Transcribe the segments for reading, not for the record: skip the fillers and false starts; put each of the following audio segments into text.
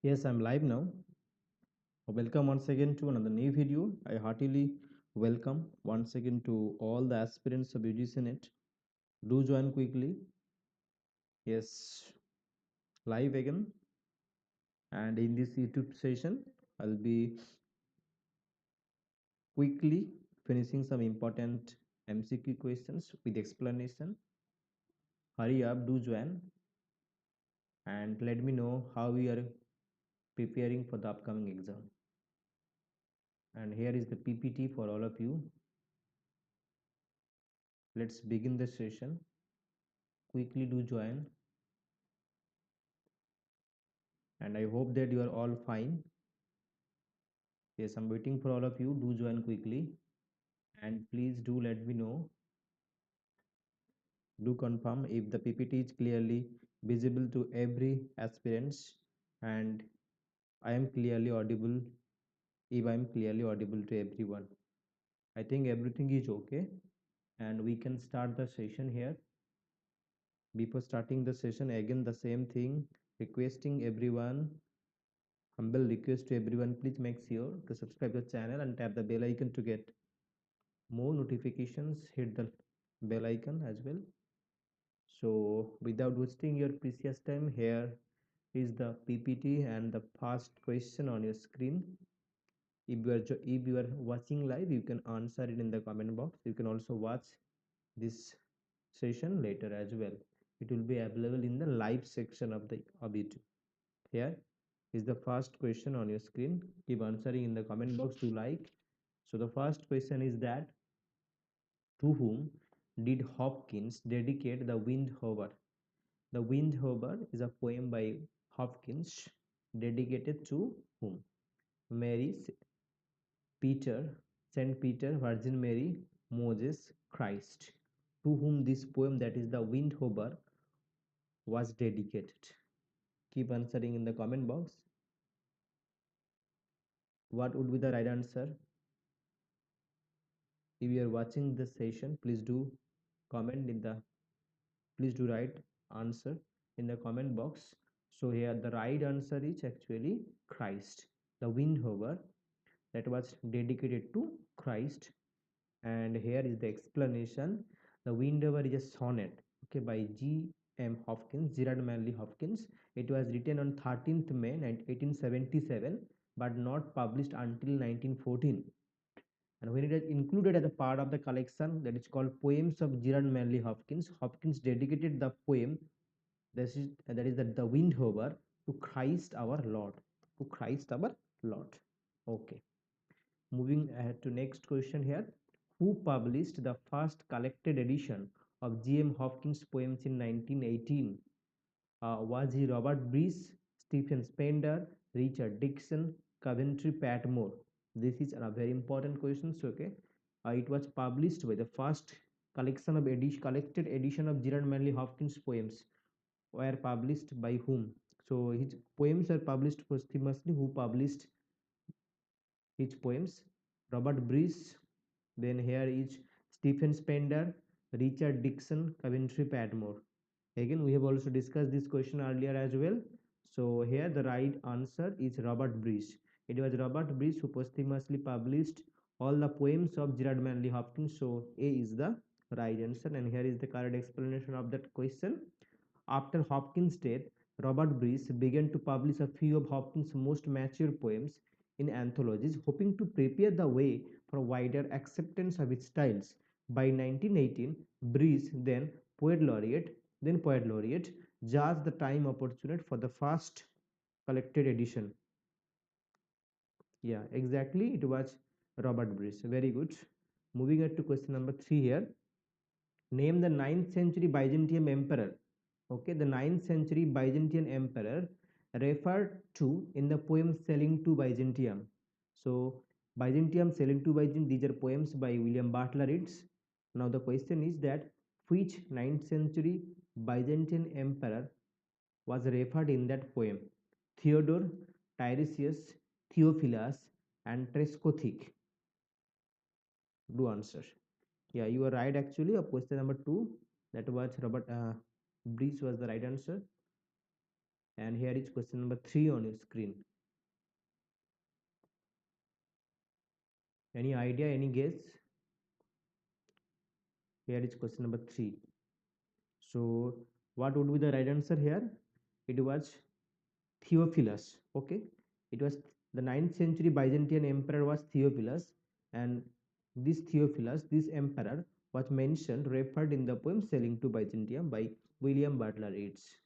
Yes, I'm live now. Welcome once again to another new video. I heartily welcome once again to all the aspirants of UGC NET. Do join quickly. Yes, live again. And in this YouTube session, I'll be quickly finishing some important MCQ questions with explanation. Hurry up, do join, and let me know how we are preparing for the upcoming exam. And here is the PPT for all of you. Let's begin the session. Quickly do join, and I hope that you are all fine. Yes, I'm waiting for all of you. Do join quickly, and please do let me know. Do confirm if the PPT is clearly visible to every aspirants, and I am clearly audible. If I am clearly audible to everyone, I think everything is okay, and we can start the session here. Before starting the session, again the same thing, requesting everyone, humble request to everyone, please make sure to subscribe the channel and tap the bell icon to get more notifications. Hit the bell icon as well. So without wasting your precious time, here is the PPT and the first question on your screen. If you are watching live, you can answer it in the comment box. You can also watch this session later as well. It will be available in the live section of the YouTube. Here is the first question on your screen. Keep answering in the comment box to like. So the first question is that, to whom did Hopkins dedicate the Wind Hover? The Wind Hover is a poem by Hopkins, dedicated to whom? Mary, Peter, Saint Peter, Virgin Mary, Moses, Christ. To whom this poem, that is the Wind Hover, was dedicated? Keep answering in the comment box. What would be the right answer? If you are watching this session, comment in the please do write answer in the comment box. So here the right answer is actually Christ. The Wind Hover, that was dedicated to Christ. And here is the explanation. The Wind Hover is a sonnet, okay, by G.M. Hopkins, Gerard Manley Hopkins. It was written on 13th May 1877, but not published until 1914. And when it is included as a part of the collection that is called Poems of Gerard Manley Hopkins, Hopkins dedicated the poem, that is the Wind Hover, to Christ our Lord. To Christ our Lord. Okay. Moving ahead to next question here. Who published the first collected edition of G.M. Hopkins poems in 1918? Was he Robert Bruce, Stephen Spender, Richard Dixon, Coventry Patmore? This is a very important question. So, okay, it was published by the first collected edition of Gerard Manley Hopkins poems were published by whom? So his poems are published posthumously. Who published his poems? Robert Bruce. Then here is Stephen Spender, Richard Dixon, Coventry Patmore. Again, we have also discussed this question earlier as well. So here the right answer is Robert Bruce. It was Robert Bruce who posthumously published all the poems of Gerard Manley Hopkins. So A is the right answer, and here is the correct explanation of that question. After Hopkins' death, Robert Bruce began to publish a few of Hopkins' most mature poems in anthologies, hoping to prepare the way for wider acceptance of his styles. By 1918, Bruce, then poet laureate, judged the time opportune for the first collected edition. Yeah, exactly. It was Robert Bruce. Very good. Moving on to question number 3 here. Name the 9th century Byzantium emperor. Okay, the 9th century Byzantine emperor referred to in the poem Sailing to Byzantium. So, Byzantium, Sailing to Byzantium, these are poems by William Butler Yeats. Now, the question is that which 9th century Byzantine emperor was referred in that poem? Theodore, Tiresias, Theophilus, and Trescothick. Do answer. Yeah, you are right actually. Of question number 2, that was Robert Bruce was the right answer. And here is question number 3 on your screen. Any idea, any guess? Here is question number 3. So what would be the right answer here? It was Theophilus. Okay, it was the 9th century Byzantine emperor was Theophilus, and this emperor was mentioned, referred in the poem Sailing to Byzantium by William Butler Yeats.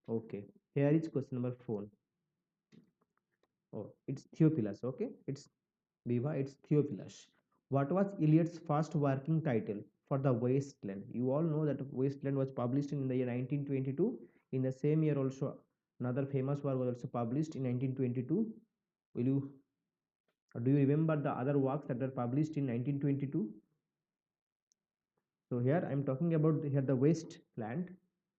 Okay, here is question number 4. Oh, it's Theophilus. Okay, it's Viva, it's Theophilus. What was Eliot's first working title for The Wasteland? You all know that Wasteland was published in the year 1922. In the same year also another famous work was also published in 1922. Will you do you remember the other works that were published in 1922? So here I am talking about here the Wasteland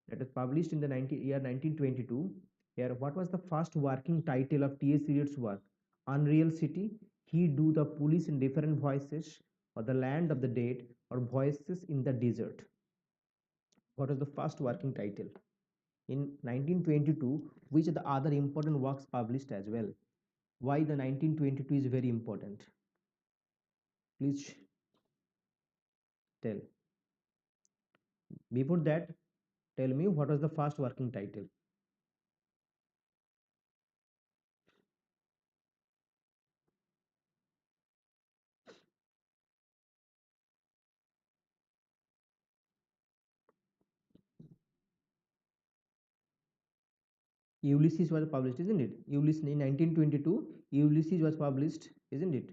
that is published in the year 1922. Here, what was the first working title of T.S. Eliot's work? Unreal City, He Do the Police in Different Voices, or The Land of the Dead, or Voices in the Desert. What was the first working title? In 1922, which are the other important works published as well? Why the 1922 is very important? Please tell. Before that, tell me what was the first working title? Ulysses was published, isn't it? Ulysses in 1922, Ulysses was published, isn't it?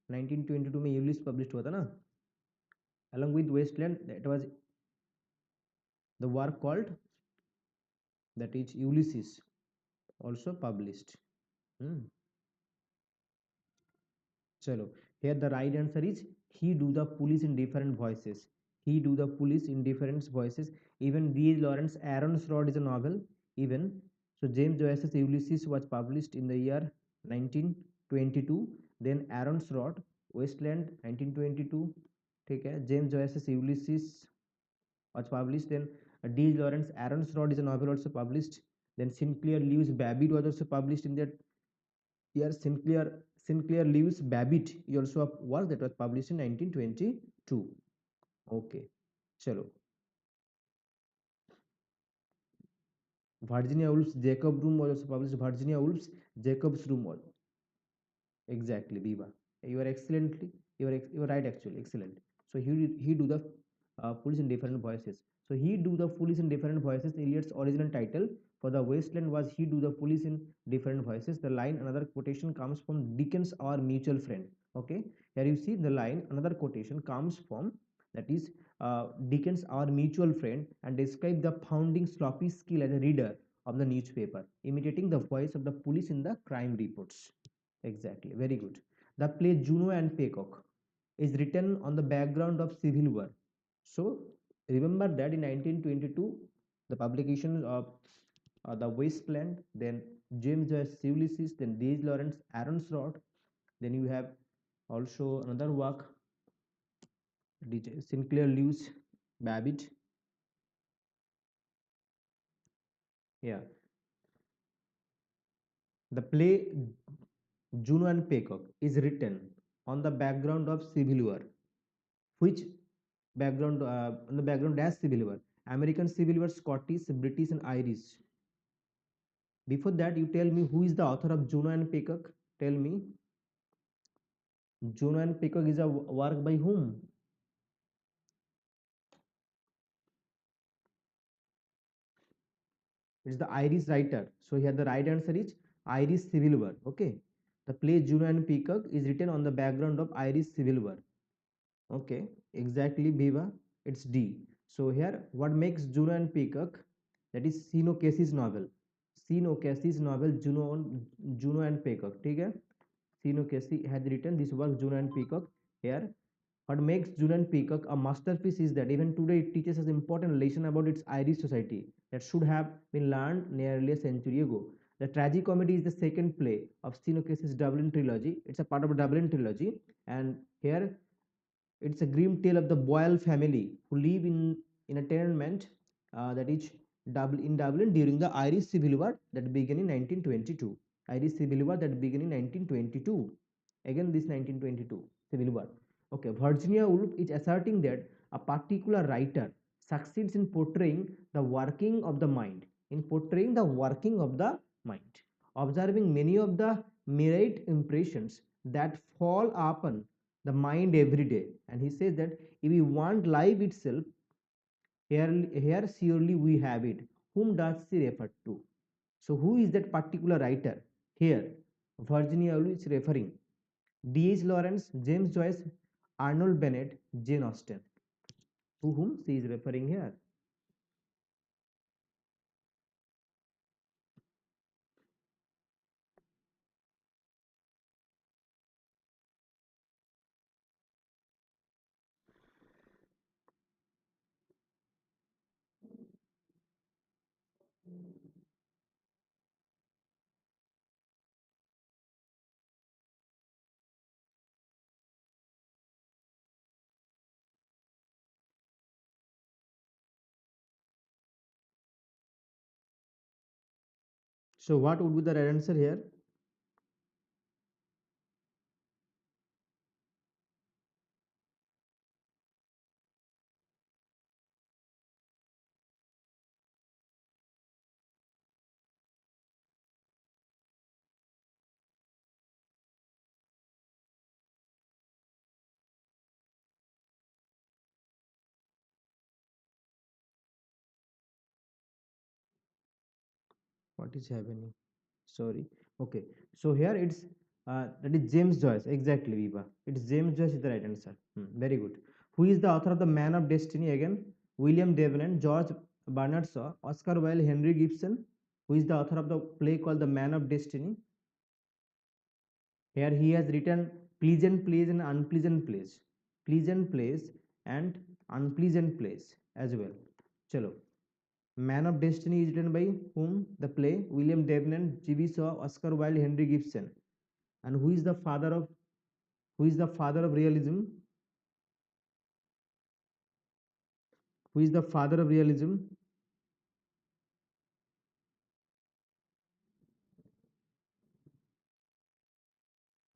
1922 में Ulysses published हुआ था ना? Along with Wasteland, that was the work called, that is Ulysses, also published. Hmm. Chalo. Here the right answer is He Do the Police in Different Voices. He Do the Police in Different Voices. Even D. Lawrence Aron's Rod is a novel. Even so, James Joyce's Ulysses was published in the year 1922. Then Aron's Rod, Wasteland 1922. ठीक है. James Joyce's Ulysses was published. Then D. Lawrence Aron's Rod is a novel also published. Then Sinclair Lewis Babbitt was also published in that year. Sinclair Lewis Babbitt is also a work that was published in 1922. Okay, chalo. Virginia Woolf's Jacob Room was also published. Virginia Woolf's Jacob's Room was exactly Viva. You are excellently. You are right actually. Excellent. So he do the police in different voices. So he do the police in different voices. Eliot's original title for the Wasteland was He Do the Police in Different Voices. The line, another quotation comes from Dickens, our mutual friend. Okay, here you see the line, another quotation comes from, that is Dickens, our mutual friend, and describe the founding sloppy skill as a reader of the newspaper, imitating the voice of the police in the crime reports. Exactly, very good. The play Juno and Peacock is written on the background of civil war. So remember that in 1922, the publication of The Wasteland, then James Joyce Ulysses, then D.H. Lawrence Aron's Rod, then you have also another work, Sinclair Lewis Babbitt. Yeah, the play Juno and Peacock is written on the background of civil war. Which background? On the background as civil war, American Civil War, Scottish, British, and Irish. Before that, you tell me who is the author of Juno and Peacock. Tell me, Juno and Peacock is a work by whom? It's the Irish writer. So here the right answer is Irish Civil War. Okay, the play Juno and Peacock is written on the background of Irish Civil War. Okay, exactly, Biva. It's D. So here, what makes Juno and Peacock? That is Sino Casey's novel. Sino Casey's novel Juno and Peacock. Okay, Sino Casey has written this work Juno and Peacock. Here, what makes Juno and Peacock a masterpiece is that even today it teaches us important lesson about its Irish society that should have been learned nearly a century ago. The tragicomedy is the second play of Sino Casey's Dublin trilogy. It's a part of a Dublin trilogy, and here it's a grim tale of the Boyle family who live in a tenement, that is in Dublin during the Irish Civil War that began in 1922. Irish Civil War that began in 1922. Again, this 1922 Civil War. Okay, Virginia Woolf is asserting that a particular writer succeeds in portraying the working of the mind, observing many of the myriad impressions that fall upon the mind every day. And he says that if we want life itself, here surely we have it. Whom does she refer to? So who is that particular writer? Here, Virginia Woolf is referring. D.H. Lawrence, James Joyce, Arnold Bennett, Jane Austen. To whom she is referring here? So what would be the right answer here? What is happening? Sorry. Okay. So here it's that is James Joyce. Exactly, Viva. It's James Joyce is the right answer. Very good. Who is the author of the Man of Destiny again? William Davenant, George Bernard Shaw, Oscar Wilde, Henry Gibson. Who is the author of the play called The Man of Destiny? Here he has written pleasant plays and unpleasant plays. Pleasant plays and unpleasant plays as well. Chalo. Man of Destiny is written by whom? The play William Davenant, G.B. Shaw, Oscar Wilde, Henry Gibson. And who is the father of realism? Who is the father of realism?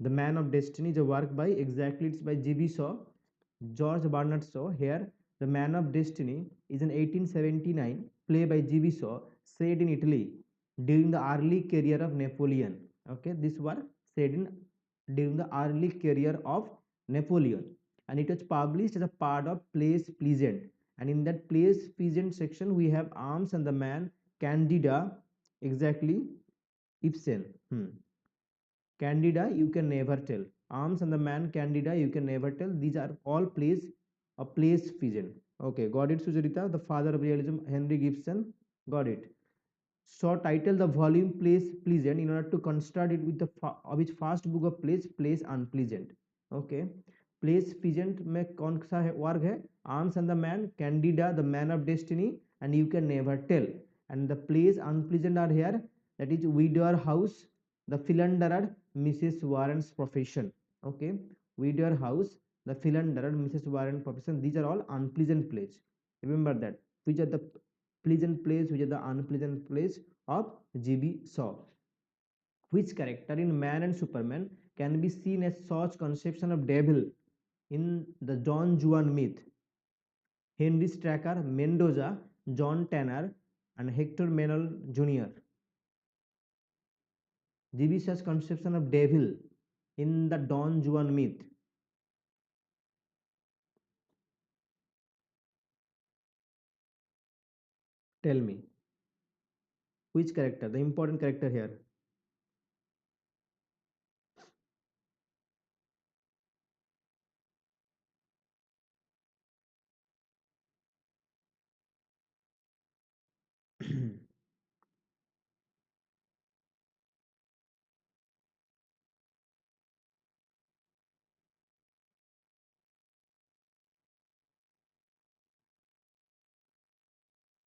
The Man of Destiny is a work by exactly it's by G.B. Shaw, George Bernard Shaw. Here, The Man of Destiny is an 1879 play by G.B. Shaw set in Italy during the early career of Napoleon. Okay, this work set in during the early career of Napoleon, and it was published as a part of Plays Pleasant. And in that Plays Pleasant section, we have Arms and the Man, Candida, exactly Ibsen. Candida, you can never tell. Arms and the Man, Candida, you can never tell. These are all plays, a plays pigeon. Okay, got it, Sujarita, the father of realism, Henry Gibson. Got it. So title the volume Plays Pleasant in order to construct it with the which first book of plays unpleasant. Okay, plays pleasant में कौन सा वर्ग है? Arms and the Man, Candida, the Man of Destiny, and You Can Never Tell. And the plays unpleasant are here. That is Widower House, the Philanderer, Mrs. Warren's Profession. Okay, Widower House, the Philanderer, Mrs. Warren's Profession. These are all unpleasant plays. Remember that. Which are the pleasant plays, which are the unpleasant plays of G.B. Shaw. Which character in Man and Superman can be seen as such conception of devil in the Don Juan myth? Henry Stracker, Mendoza, John Tanner, and Hector Menel Jr. G.B. Shaw's conception of devil in the Don Juan myth. Tell me, which character, the important character here?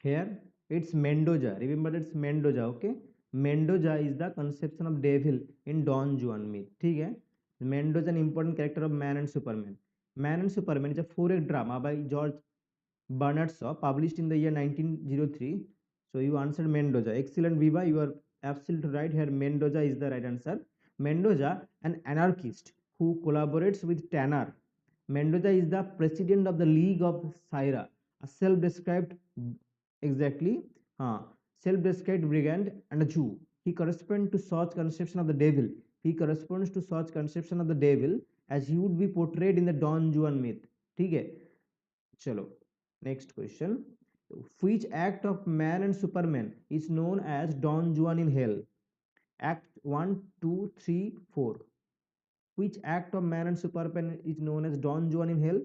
Here it's Mendoza. Remember it's Mendoza. Okay, Mendoza is the conception of devil in Don Juan myth. ठीक है? Mendoza an important character of Man and Superman. Man and Superman is a 4-act drama by George Bernard Shaw, published in the year 1903. So you answered Mendoza. Excellent, Viva. You are absolutely right here. Mendoza is the right answer. Mendoza, an anarchist who collaborates with Tanner. Mendoza is the president of the League of Syra, a self-described, exactly, self-described brigand and a Jew. He corresponds to such conception of the devil. He corresponds to such conception of the devil as he would be portrayed in the Don Juan myth. ठीक है, चलो next question. Which act of man and Superman is known as Don Juan in hell? Act 1, 2, 3, 4. Which act of man and Superman is known as Don Juan in hell?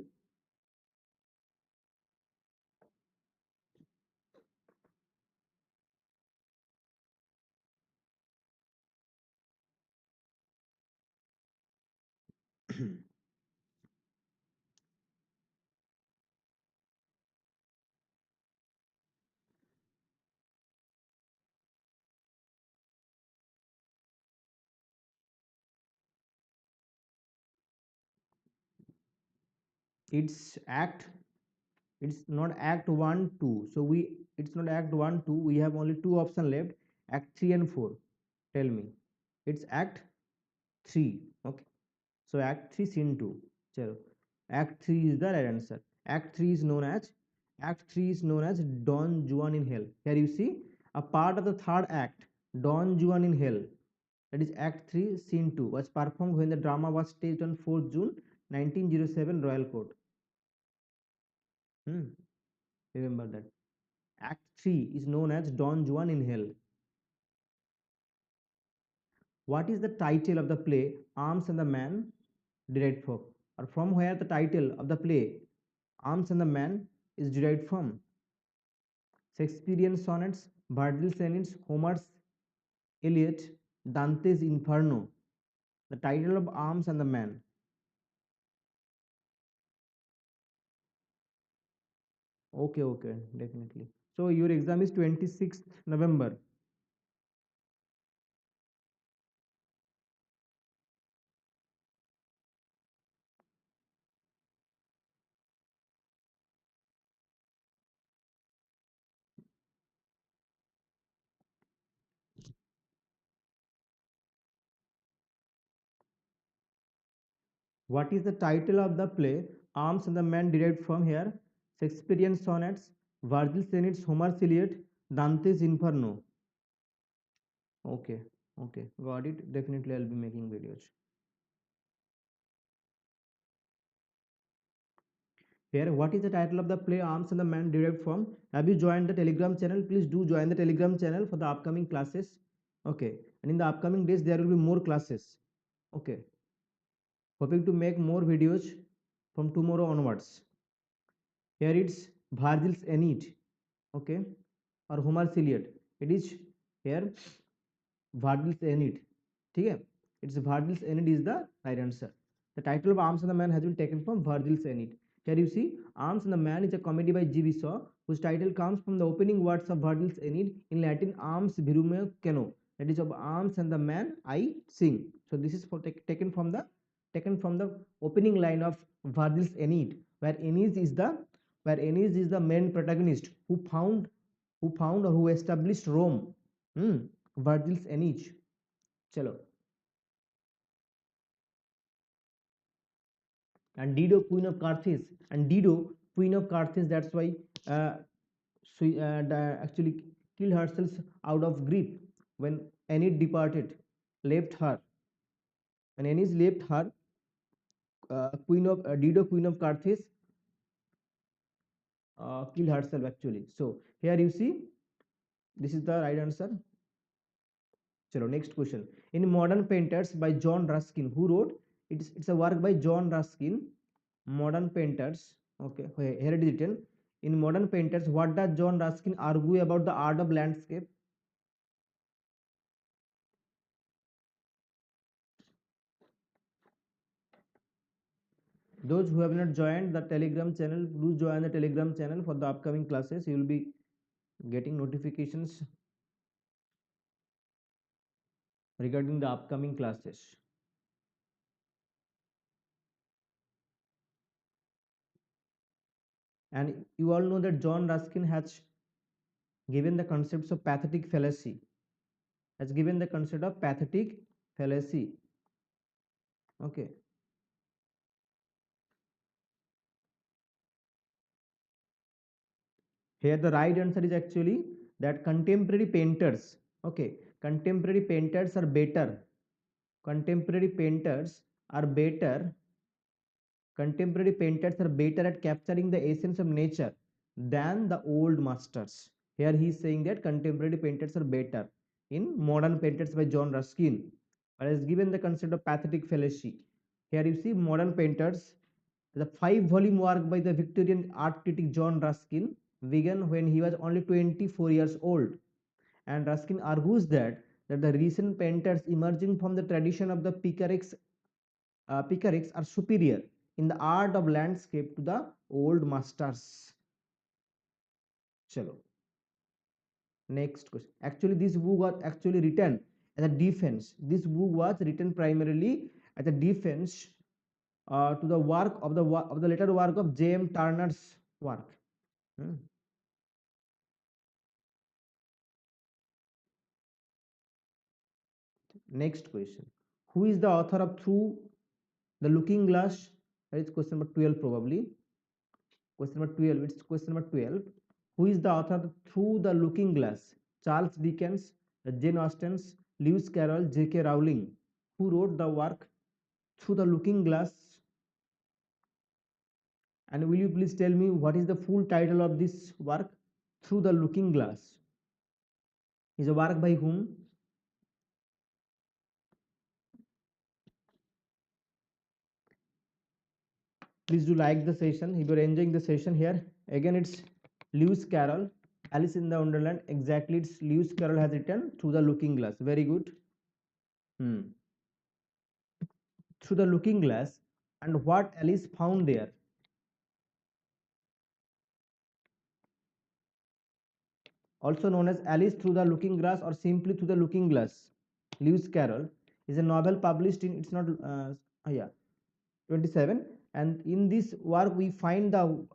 It's act, it's not act 1, 2. So it's not act 1, 2. We have only two options left, act 3 and 4. Tell me. It's act 3. Okay. So Act 3 Scene 2. Chalo. Act 3 is the right answer. Act 3 is known as Don Juan in Hell. Here you see a part of the third act, Don Juan in Hell. That is Act 3 Scene 2 was performed when the drama was staged on 4th June 1907 Royal Court. Hmm. Remember that. Act 3 is known as Don Juan in Hell. What is the title of the play Arms and the Man derived from? Or from where the title of the play Arms and the Man is derived from? Shakespearean sonnets, Virgil's Aeneid, Homer's Iliad, Dante's Inferno. The title of Arms and the Man. Okay, okay, definitely. So your exam is 26th November. What is the title of the play Arms and the Man derived from here? Shakespearean sonnets, Virgil's Aeneid, Homer's Iliad, Dante's Inferno. Okay, okay, got it. Definitely, I'll be making videos. Here, what is the title of the play Arms and the Man derived from? Have you joined the Telegram channel? Please do join the Telegram channel for the upcoming classes. Okay, and in the upcoming days, there will be more classes. Okay, hoping to make more videos from tomorrow onwards. Here it's Virgil's Aeneid, okay, or Homer's Iliad. It is here Virgil's Aeneid. Okay, it's Virgil's Aeneid is the right answer. The title of Arms and the Man has been taken from Virgil's Aeneid. Here you see Arms and the Man is a comedy by G.B. Shaw whose title comes from the opening words of Virgil's Aeneid in Latin Arms virume cano. That is of Arms and the Man I sing. So this is taken from the opening line of Virgil's Aeneid, where Aeneas is the main protagonist who found or who established Rome. Hmm. Virgil's Aeneid. Chalo. And Dido, Queen of Carthage. And Dido, Queen of Carthage, that's why uh, she actually killed herself out of grief when Enid departed, left her. And Enid left her, Queen of Dido, Queen of Carthage, killed herself actually. So here you see, this is the right answer. Chalo, next question. In Modern Painters by John Ruskin, who wrote? It's a work by John Ruskin. Modern Painters. Okay, here it is written. In Modern Painters, what does John Ruskin argue about the art of landscape? Those who have not joined the Telegram channel, do join the Telegram channel for the upcoming classes. You will be getting notifications regarding the upcoming classes. And you all know that John Ruskin has given the concepts of pathetic fallacy, has given the concept of pathetic fallacy. Okay, here the right answer is actually that contemporary painters, okay, contemporary painters are better, contemporary painters are better, contemporary painters are better at capturing the essence of nature than the old masters. Here he is saying that contemporary painters are better in modern painters by John Ruskin, but has given the concept of pathetic fallacy. Here you see modern painters. The five-volume work by the Victorian art critic John Ruskin began when he was only 24 years old, and Ruskin argues that the recent painters emerging from the tradition of the Picaresques are superior in the art of landscape to the old masters. Chalo. Next question. Actually, this book was actually written as a defense. This book was written primarily as a defense to the work of the later work of James Turner's work. Hmm. Next question. Who is the author of Through the Looking Glass? That is question number 12 probably. Question number 12. It's question number 12. Who is the author of Through the Looking Glass? Charles Dickens, Jane Austen, Lewis Carroll, J.K. Rowling. Who wrote the work Through the Looking Glass? And will you please tell me what is the full title of this work? Through the Looking Glass. Is a work by whom? Please do like the session if you are enjoying the session. Here again it's Lewis Carroll, Alice in the Wonderland. Exactly, it's Lewis Carroll has written Through the Looking Glass. Very good. Through the Looking Glass, and what Alice found there. Also known as Alice Through the Looking Glass or simply Through the Looking Glass. Lewis Carroll is a novel published in, it's not yeah, 27, and in this work we find the,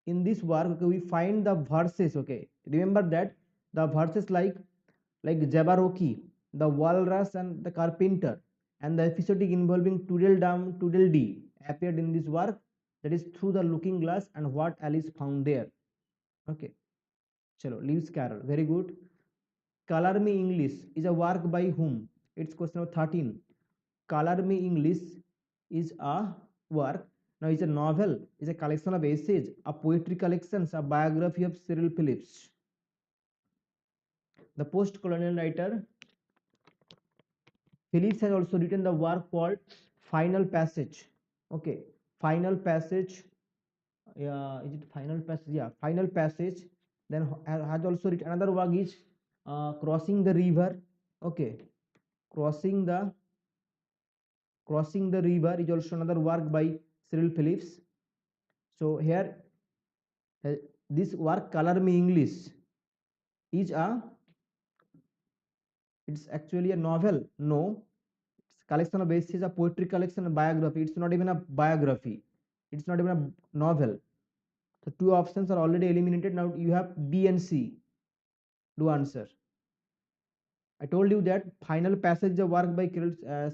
in this work, okay, we find the verses. Okay, remember that the verses like Jabberwocky, the walrus and the carpenter, and the episodic involving Tweedledum Tweedledee appeared in this work, that is Through the Looking Glass and what Alice found there. Okay, chalo, Lewis Carroll, very good. Color Me English is a work by whom? It's question number 13. Color Me English is a work. Now, it's a novel, it's a collection of essays, a poetry collection, a biography of Cyril Phillips. The post-colonial writer Phillips has also written the work called Final Passage. Okay, Final Passage. Yeah, is it Final Passage? Yeah, Final Passage. Then has also written another work is Crossing the River. Okay, Crossing the Crossing the River is also another work by Cyril Phillips. So here, uh, this work Color Me English is a, it's actually a novel. No, it's collection of essays, a poetry collection, a biography. It's not even a biography. It's not even a novel. So two options are already eliminated. Now you have B and C. Do answer. I told you that Final Passage is a work by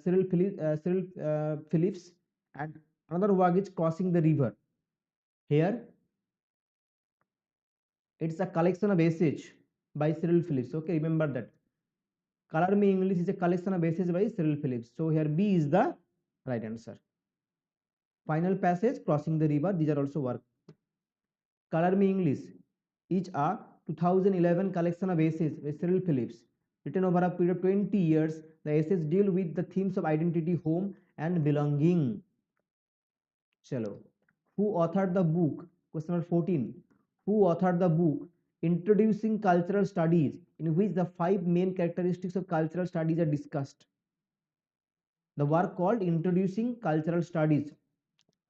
Cyril Phillips, and another work is Crossing the River. Here it's a collection of essays by Cyril Phillips. Okay, remember that. Color Me English is a collection of essays by Cyril Phillips. So here B is the right answer. Final Passage, Crossing the River, these are also work. Color Me English is a 2011 collection of essays by Cyril Phillips. Written over a period of 20 years, the essays deal with the themes of identity, home, and belonging. Chalo. Who authored the book? Question number 14. Who authored the book Introducing Cultural Studies, in which the 5 main characteristics of cultural studies are discussed? The work called Introducing Cultural Studies.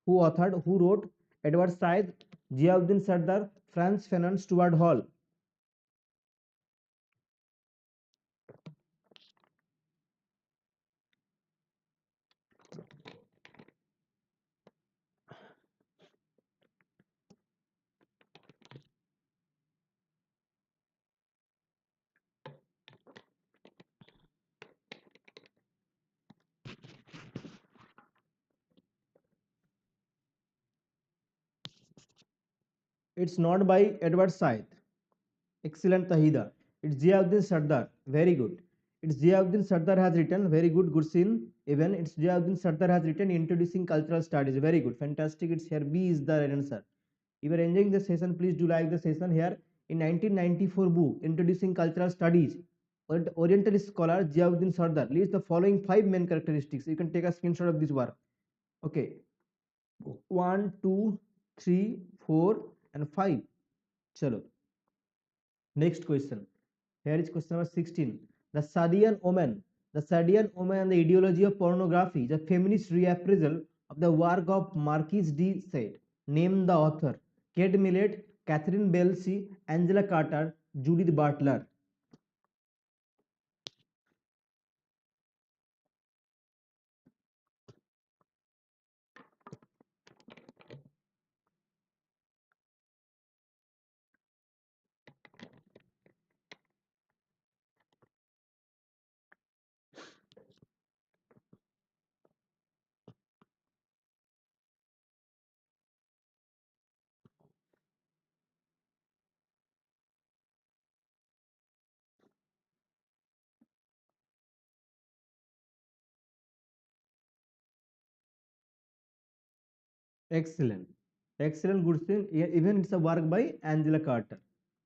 Who authored? Who wrote? Edward Said, Ziauddin Sardar, Franz Fanon, Stuart Hall. It's not by Edward Said. Excellent, Tahida. It's Ziauddin Sardar. Very good. It's Ziauddin Sardar has written. Very good, Gursin. Even it's Ziauddin Sardar has written Introducing Cultural Studies. Very good. Fantastic. It's here. B is the right answer. If you are enjoying the session, please do like the session here. In 1994 book, Introducing Cultural Studies, Oriental scholar Ziauddin Sardar lists the following 5 main characteristics. You can take a screenshot of this work. Okay. 1, 2, 3, 4, and 5. Chalo. Next question. Here is question number 16. The Sadian Omen. The Sadian Omen and the ideology of pornography is a feminist reappraisal of the work of Marquise de Sade. Name the author. Kate Millett, Catherine Belsey, Angela Carter, Judith Butler. Excellent. Excellent, good thing. Even it's a work by Angela Carter.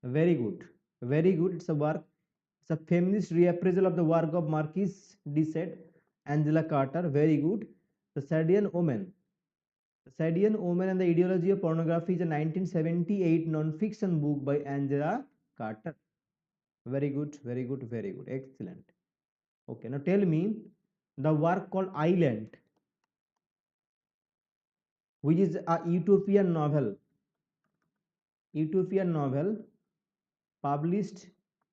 Very good. Very good. It's a work. It's a feminist reappraisal of the work of Marquise de Sade, Angela Carter. Very good. The Sadian Omen. The Sadian Omen and the Ideology of Pornography is a 1978 non-fiction book by Angela Carter. Very good. Very good. Very good. Excellent. Okay. Now tell me the work called Island, which is a utopian novel. Utopian novel published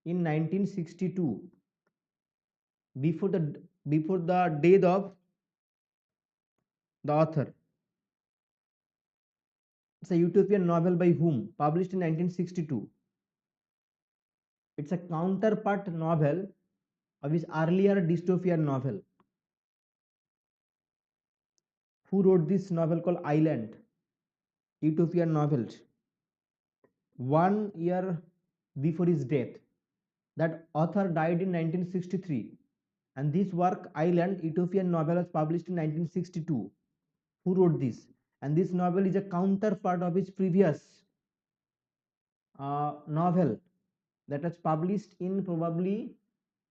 in 1962 before the death of the author. It's a utopian novel by whom? Published in 1962. It's a counterpart novel of his earlier dystopian novel. Who wrote this novel called Island? Utopian novel. 1 year before his death. That author died in 1963. And this work, Island, utopian novel, was published in 1962. Who wrote this? And this novel is a counterpart of his previous novel that was published in probably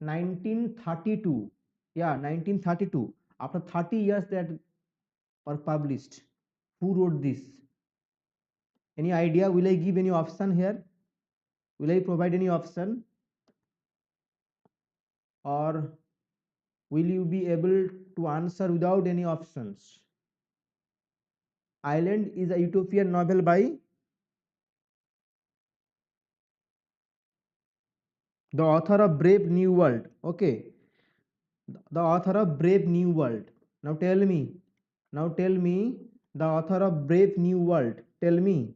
1932. Yeah, 1932. After 30 years that were published. Who wrote this? Any idea? Will I give any option here? Will I provide any option? Or will you be able to answer without any options? Island is a utopian novel by the author of Brave New World. Okay. The author of Brave New World. Now tell me. Now tell me the author of Brave New World. Tell me.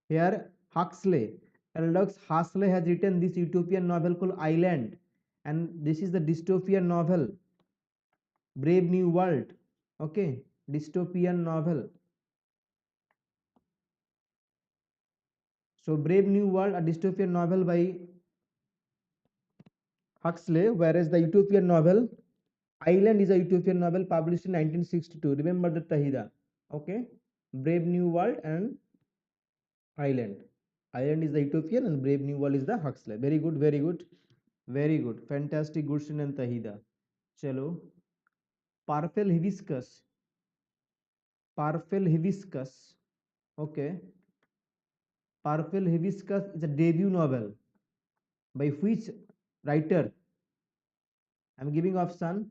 Here Huxley. Aldous Huxley has written this utopian novel called Island. And this is the dystopian novel. Brave New World. Okay. Dystopian novel. So Brave New World, a dystopian novel by Huxley, whereas the utopian novel Island is a utopian novel published in 1962. Remember the Tahida. Okay. Brave New World and Island. Island is the utopian and Brave New World is the Huxley. Very good, very good, very good. Fantastic, Gulshan and Tahida. Chalo. Parfel Hibiscus. Parfel Hibiscus. Okay. Parfel Hibiscus is a debut novel by which writer? I'm giving option.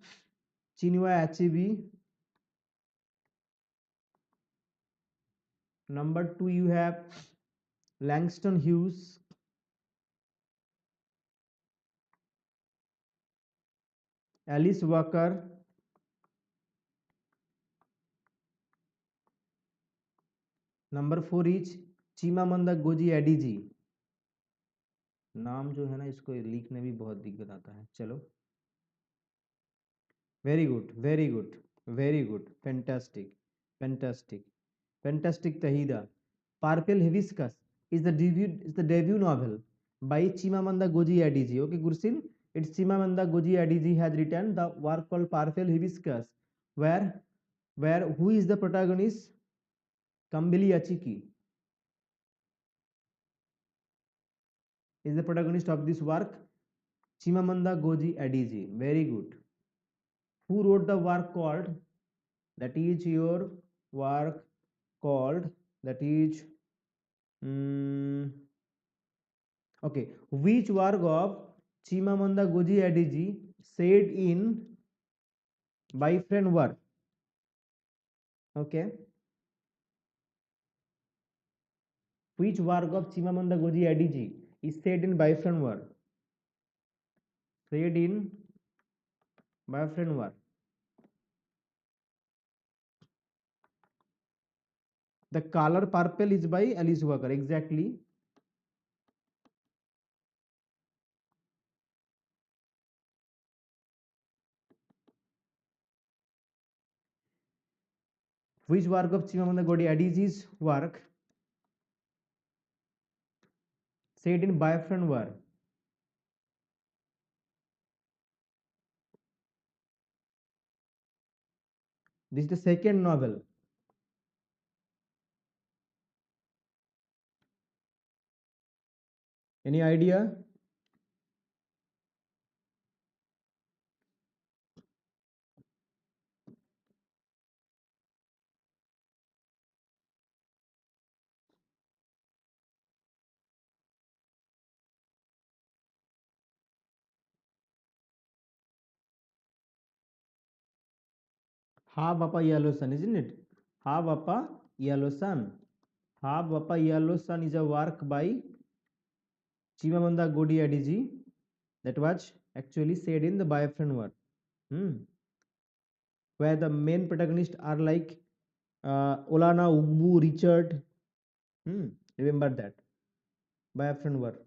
Chinua Achebe. Number 2, you have Langston Hughes. Alice Walker. Number 4 is Chimamanda Ngozi Adichie. नाम जो है ना इसको लिखने भी बहुत दिक्कत आता है. चलो. Very good, very good, very good. Fantastic, fantastic, fantastic. तहीदा. Purple Hibiscus is the debut novel by Chimamanda Ngozi Adichie. Okay, Gursin, it's Chimamanda Ngozi Adichie has written the work called Purple Hibiscus, where who is the protagonist? Kambili Achiki is the protagonist of this work. Chimamanda Ngozi Adichie. Very good. Who wrote the work called? That is your work called. That is. Okay, which work of Chimamanda Ngozi Adichie said in boyfriend work? Okay, which work of Chimamanda Ngozi Adichie is said in boyfriend work? Said in boyfriend work. The color purple is by Alice Walker. Exactly. Which work of Chimamanda Ngozi Adichie's work said in boyfriend work? This is the second novel. Any idea? Half of a yellow sun, isn't it? Half of a yellow sun. Half of a yellow sun is a work by Chimamanda Ngozi Adichie that was actually said in the boyfriend work, where the main protagonists are like Olana, Ugbu, Richard. Remember that boyfriend work,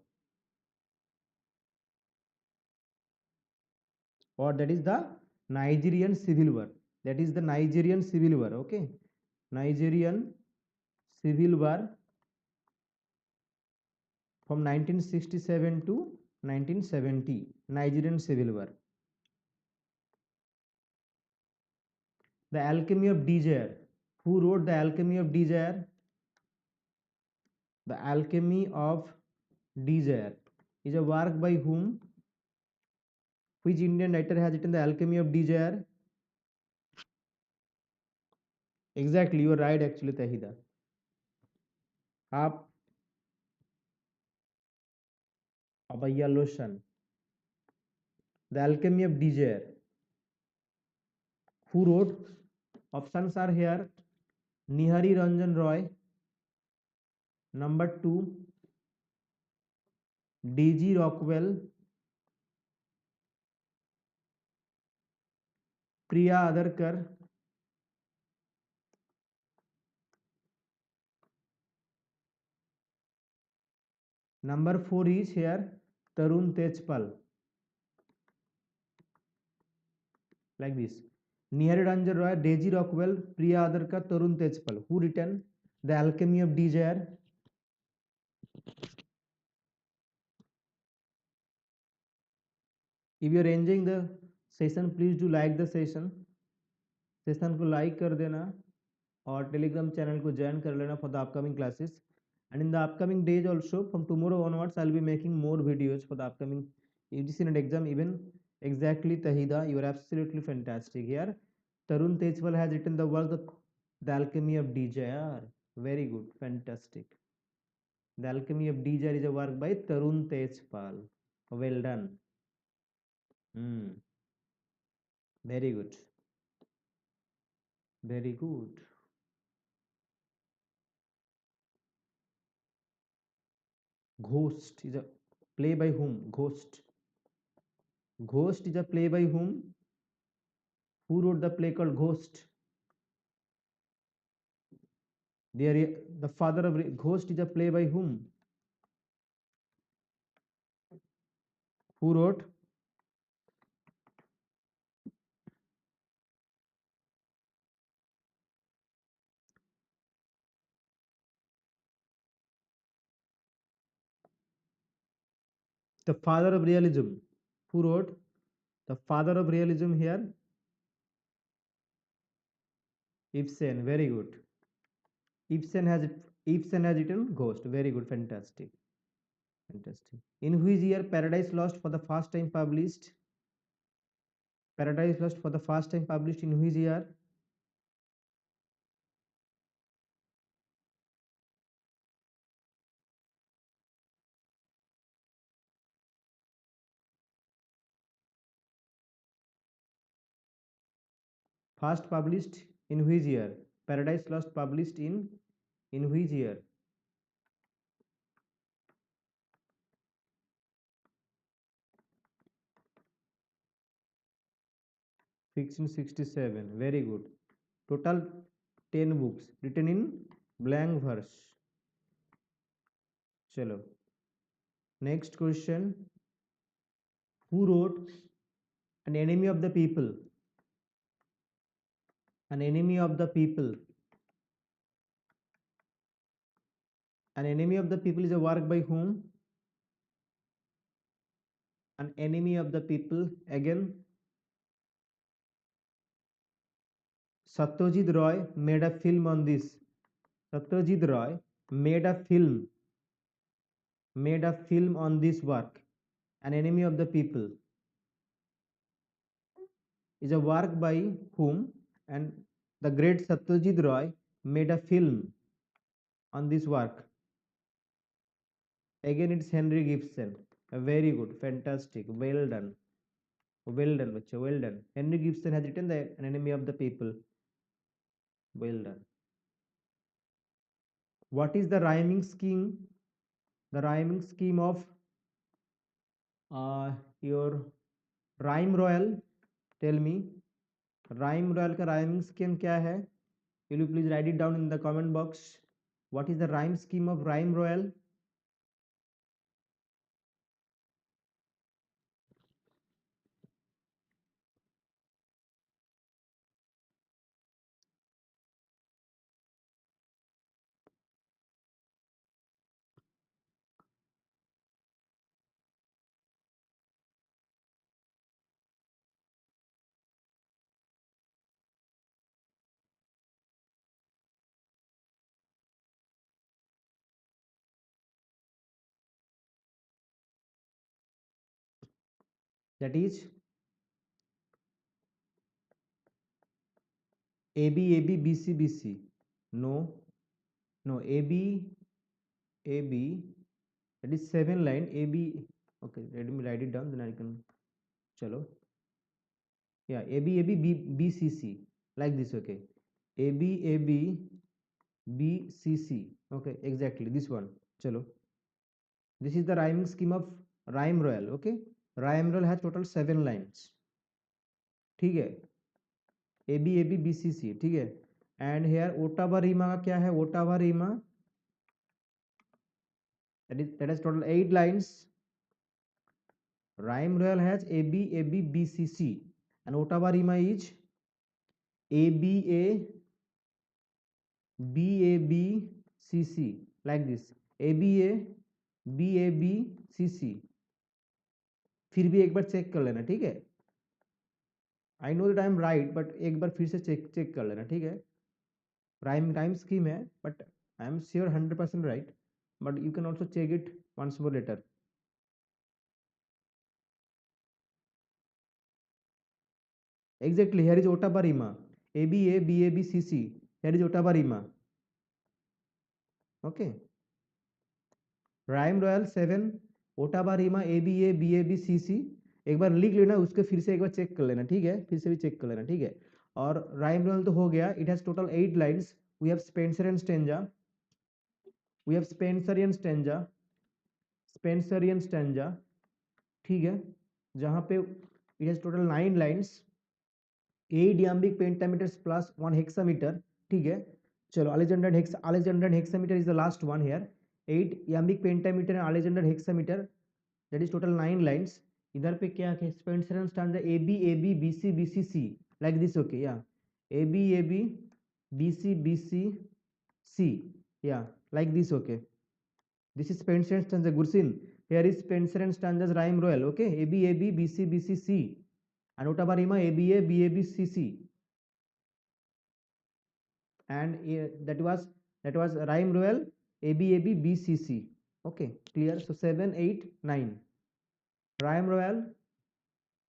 or that is the Nigerian Civil War. That is the Nigerian Civil War. Okay, Nigerian Civil War from 1967 to 1970. Nigerian Civil War. The Alchemy of Desire. Who wrote The Alchemy of Desire? The Alchemy of Desire is a work by whom? Which Indian writer has written The Alchemy of Desire? Exactly, you are right actually, Tahida. Up Abhaya Loshan. The Alchemy of Desire. Who wrote? Options are here. Nihari Ranjan Roy. Number 2, D.G. Rockwell. Priya Adarkar. Number 4 is here Tarun Tejpal. Like this. Nihari Ranjan Roy, Daisy Rockwell, Priya Adarkar, Tarun Tejpal. Who written The Alchemy of Desire? If you are enjoying the session, please do like the session. Session को like कर देना और Telegram channel को join कर लेना for the upcoming classes and in the upcoming days also from tomorrow onwards I'll be making more videos for the upcoming UGC NET exam. Even exactly, Tahida, you are absolutely fantastic here. Tarun Tejpal has written the work The Alchemy of Desire. Very good, fantastic. The Alchemy of Desire is a work by Tarun Tejpal. Well done. Very good, very good. Ghost is a play by whom? Ghost is a play by whom? Who wrote the play called Ghost? The father of Ghost is a play by whom? Who wrote? The father of realism. Who wrote the father of realism here? Ibsen. Very good. Ibsen has written Ghost. Very good. Fantastic. Fantastic. In which year Paradise Lost for the first time published? Paradise Lost for the first time published in which year? First published in which year? Paradise Lost published in which year? 1667. Very good. Total 10 books written in blank verse. Chalo. Next question. Who wrote An Enemy of the People? An Enemy of the People. An Enemy of the People is a work by whom? An Enemy of the People. Again, Satyajit Roy made a film on this. Satyajit Roy made a film on this work. An Enemy of the People is a work by whom, and the great Satyajit Roy made a film on this work. Again, it's Henry Gibson. Very good, fantastic, well done, bacha, well done. Henry Gibson has written An Enemy of the People. Well done. What is the rhyming scheme? The rhyming scheme of your rhyme royal? Tell me, rhyme royal का rhyming scheme क्या है? Will you please write it down in the comment box? What is the rhyme scheme of rhyme royal? That is AB AB BC BC. No, no, AB AB. That is 7 line AB. Okay, let me write it down. Then I can. Chalo. Yeah, AB AB BCC, like this. Okay, AB AB BCC. Okay, exactly this one. Chalo. This is the rhyming scheme of rhyme royal. Okay, rhyme royal has total 7 lines. ठीक है, AB AB BCC. ठीक है, and here Ottawa Reema का क्या है? Ottava rima, that is total 8 lines. Rhyme royal has AB AB BCC, and ottawa rima is ABA BABCC, like this. ABA BABCC. फिर भी एक बार चेक कर लेना, ठीक है? I know that I am right, but एक बार फिर से चेक कर लेना, ठीक है? राइम स्कीम है, but I am sure 100% right, but you can also check it once more later. Exactly, here is ottawa rima. ABA BABCC. Here is ottawa rima. Okay. Rhyme royal 7, ottava rima ABA BABCC. एक बार लिख लेना, उसके फिर से एक बार check कर लेना, ठीक है? फिर से भी चेक कर लेना, ठीक है? और राइम रॉयल तो हो गया. It has total 8 lines. We have Spenser and stanza. We have Spenserian stanza. Spenserian stanza, ठीक है? जहां पे it has total 9 lines. 8 iambic pentameters plus 1 hexameter. ठीक है, चलो. Alexander hexameter is the last one here. 8 iambic pentameter and Alexander hexameter, that is total 9 lines. इधर पे क्या है? Spencer and stanza AB AB BC BC C, like this. Okay, yeah, AB AB BC BC C, yeah, like this. Okay, this is Spencer and stanza. Gursin, Here is Spencer and stanzas rhyme royal. Okay, A B A B B C B C C, and Ottava rima A B A B A B C C, and that was rhyme royal A B A B B C C. Okay, clear. So 7, 8, 9 rhyme royal,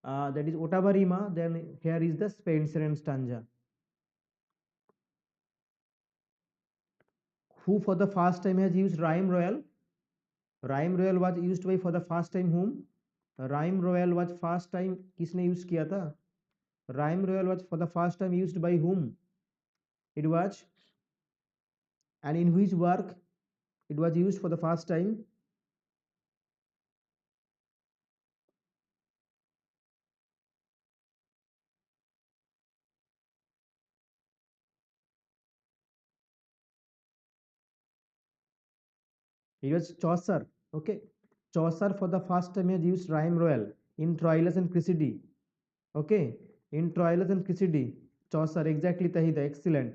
that is Ottava rima. Then here is the Spencer and stanza. Who for the first time has used rhyme royal? Rhyme royal was used by for the first time whom? Rhyme royal was first time किसने use किया था? Rhyme royal was for the first time used by whom? It was, and in which work it was used for the first time? It was Chaucer. Okay, Chaucer for the first time has used rhyme royal in Troilus and Cressida. Okay, in Troilus and Cressida, Chaucer, exactly Tahida, excellent.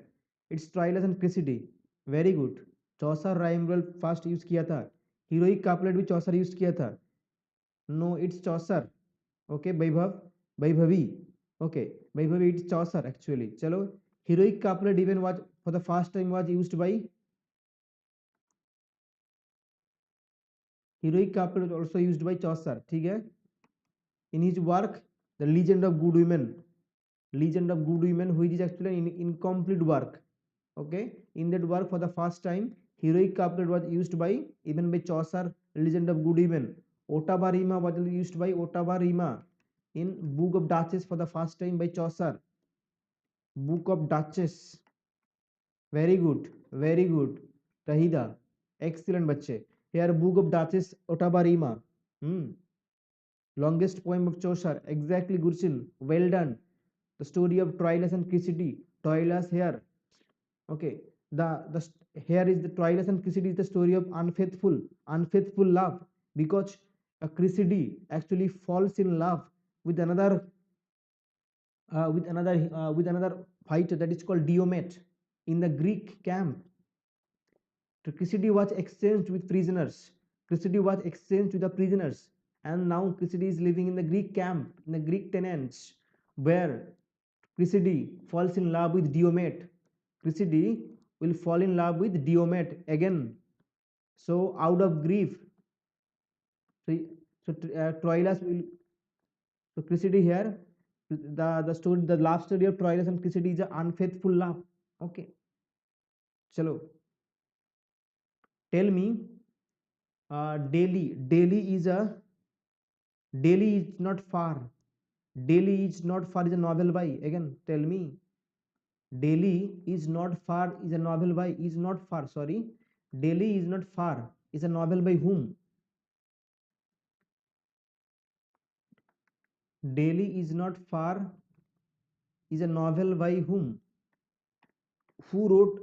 It's Troilus and Cressida, very good. Chaucer rhyme royal first use किया था. Heroic couplet भी Chaucer use किया था. No, it's Chaucer. Okay, Vaibhavi. Okay, Vaibhavi, it's Chaucer actually. Chalo, heroic couplet even was for the first time was used by, heroic couplet was also used by Chaucer. ठीक है? In his work, The Legend of Good Women. Legend of Good Women, which is actually an incomplete work. Okay, in that work for the first time, heroic couplet was used by even by Chaucer. Legend of Good Women. Ottava rima was used by Ottava rima in Book of Duchess for the first time by Chaucer. Book of Duchess, very good, very good. Tahida, excellent बच्चे. Here Book of Duchess, Ottava rima. Hmm. Longest poem of Chaucer, exactly Gurchin, well done. The story of Troilus and Cressida. Troilus here. Okay, the here is the Troilus and Cressida is the story of unfaithful love, because Cressida actually falls in love with another fighter, that is called Diomed, in the Greek camp. Cressida was exchanged with prisoners. Cressida was exchanged with the prisoners, and now Cressida is living in the Greek camp, in the Greek tenants, where Cressida falls in love with Diomed. Cressida will fall in love with Diomed again. So out of grief, so, Troilus will. So Cressida here, the love story of Troilus and Cressida is an unfaithful love. Okay, chalo. Tell me, Delhi is not far. Delhi is not far is a novel by. Again, tell me. Delhi is not far is a novel by. Is not far. Sorry. Delhi is not far is a novel by whom? Delhi is not far is a novel by whom? Who wrote?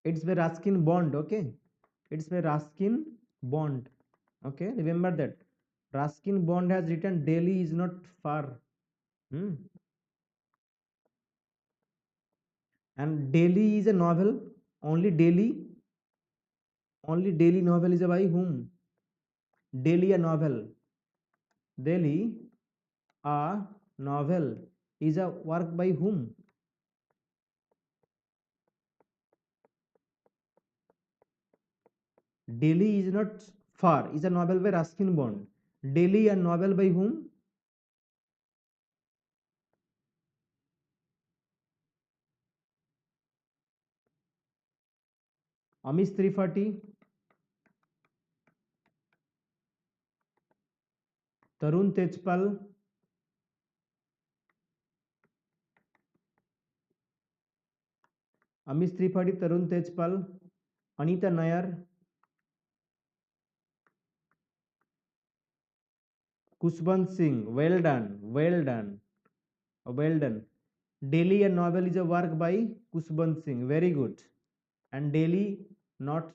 It's by Ruskin Bond. Okay, it's by Ruskin Bond. Okay, remember that. Ruskin Bond has written Delhi is not far. Hmm. And Delhi is a novel. Only Delhi, only Delhi novel is by whom? Delhi a novel. Delhi a novel is a work by whom? Delhi is not far is a novel by Ruskin Bond. Delhi a novel by whom? Amish Tripathi, Tarun Tejpal, Amish Tripathi, Tarun Tejpal, Anita Nair, Kushbant Singh, well done, well done, well done. Delhi, a novel, is a work by Kushbant Singh, very good. And Delhi, not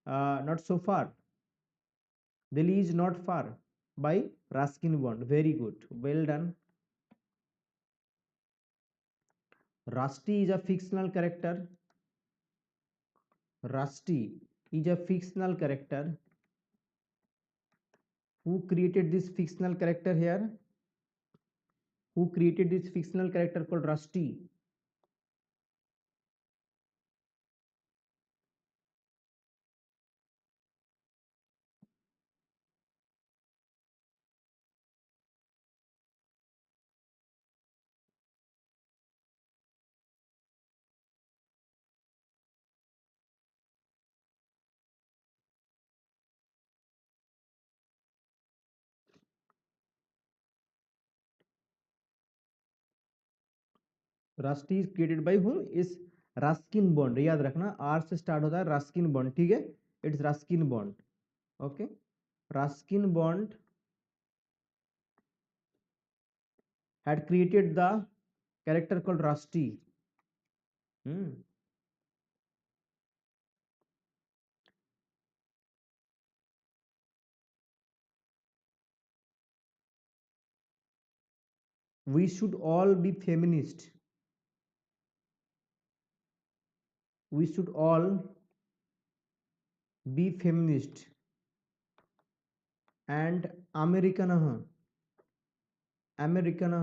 not so far. Delhi is not far, by Ruskin Bond, very good, well done. Rusty is a fictional character. Rusty is a fictional character. Who created this fictional character here? Who created this fictional character called Rusty? Rusty is created by whom? इस Ruskin bond, याद रखना are से start होता है Ruskin bond, ठीक है, it's Ruskin bond, okay. Ruskin bond had created the character called Rusty. We should all be feminist. We should all be feminist and American. American.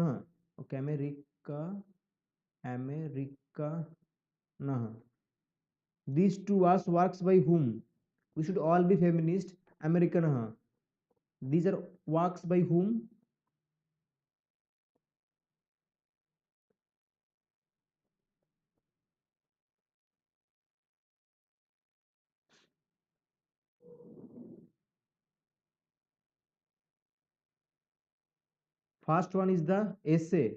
Okay, America. These two works by whom? We should all be feminist. American. These are works by whom? First one is the essay.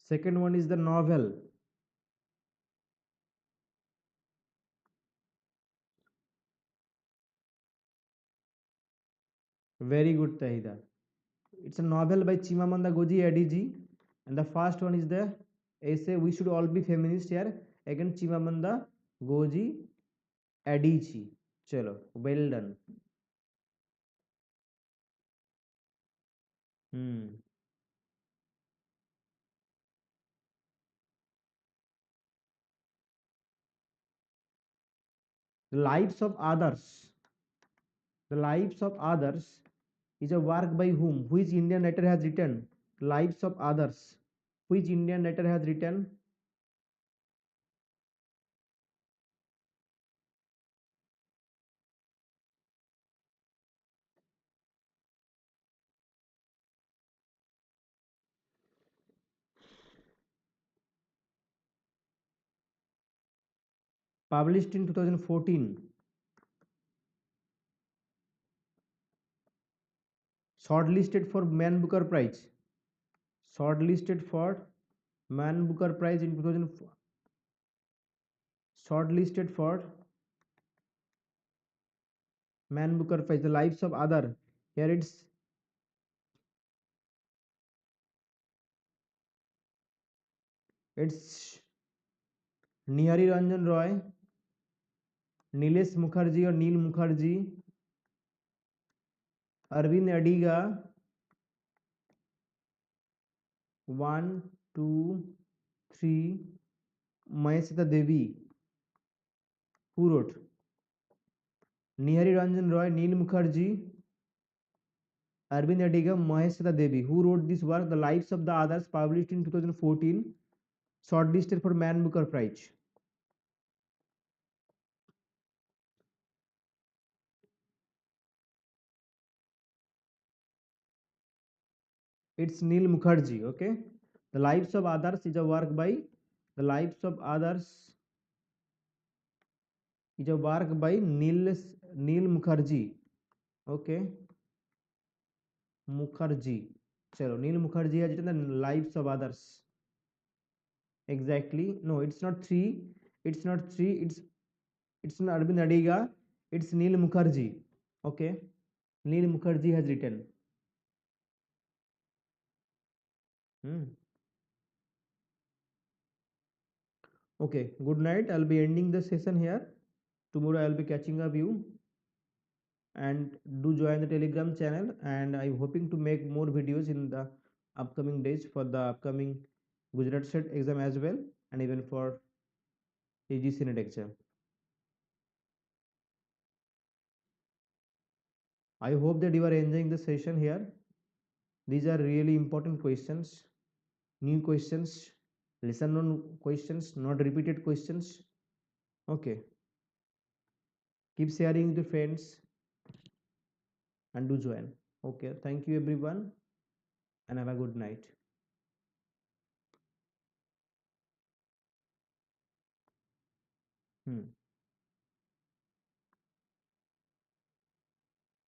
Second one is the novel. Very good, Tahida. It's a novel by Chimamanda Ngozi Adichie, and the first one is the essay. We should all be feminist here. Again, Chimamanda Ngozi Adichie. Chalo, well done. The Lives of Others. The Lives of Others is a work by whom? Which Indian writer has written Lives of Others? Which Indian writer has written? Published in 2014. Shortlisted for Man Booker Prize. Shortlisted for Man Booker Prize in 2004. Shortlisted for Man Booker Prize. The Lives of Other. Here it's Nihari Ranjan Roy, Nilesh Mukherjee or Neil Mukherjee, Arvind Adiga. 1, 2, 3. Maheshita Devi. Who wrote? Nihari Ranjan Roy, Neil Mukherjee, Arvind Adiga, Maheshita Devi. Who wrote this work? The Lives of the Others, published in 2014, shortlisted for Man Booker Prize. It's Neil Mukherjee, okay. The Lives of Others is a work by The Lives of Others is a work by Neil Mukherjee, okay. Mukherjee. Chalo, Neil Mukherjee has written The Lives of Others. Exactly. No, it's not 3. It's not 3. It's not Arvind Adiga. It's Neil Mukherjee. Okay, Neil Mukherjee has written. Hmm. Okay, good night. I'll be ending the session here. Tomorrow I'll be catching up you, and do join the Telegram channel. And I'm hoping to make more videos in the upcoming days for the upcoming Gujarat State exam as well, and even for UGC NET exam. I hope that you are enjoying the session here. These are really important questions, new questions, lesson on questions, not repeated questions. Okay, keep sharing with your friends and do join. Okay, thank you everyone, and have a good night. Hmm.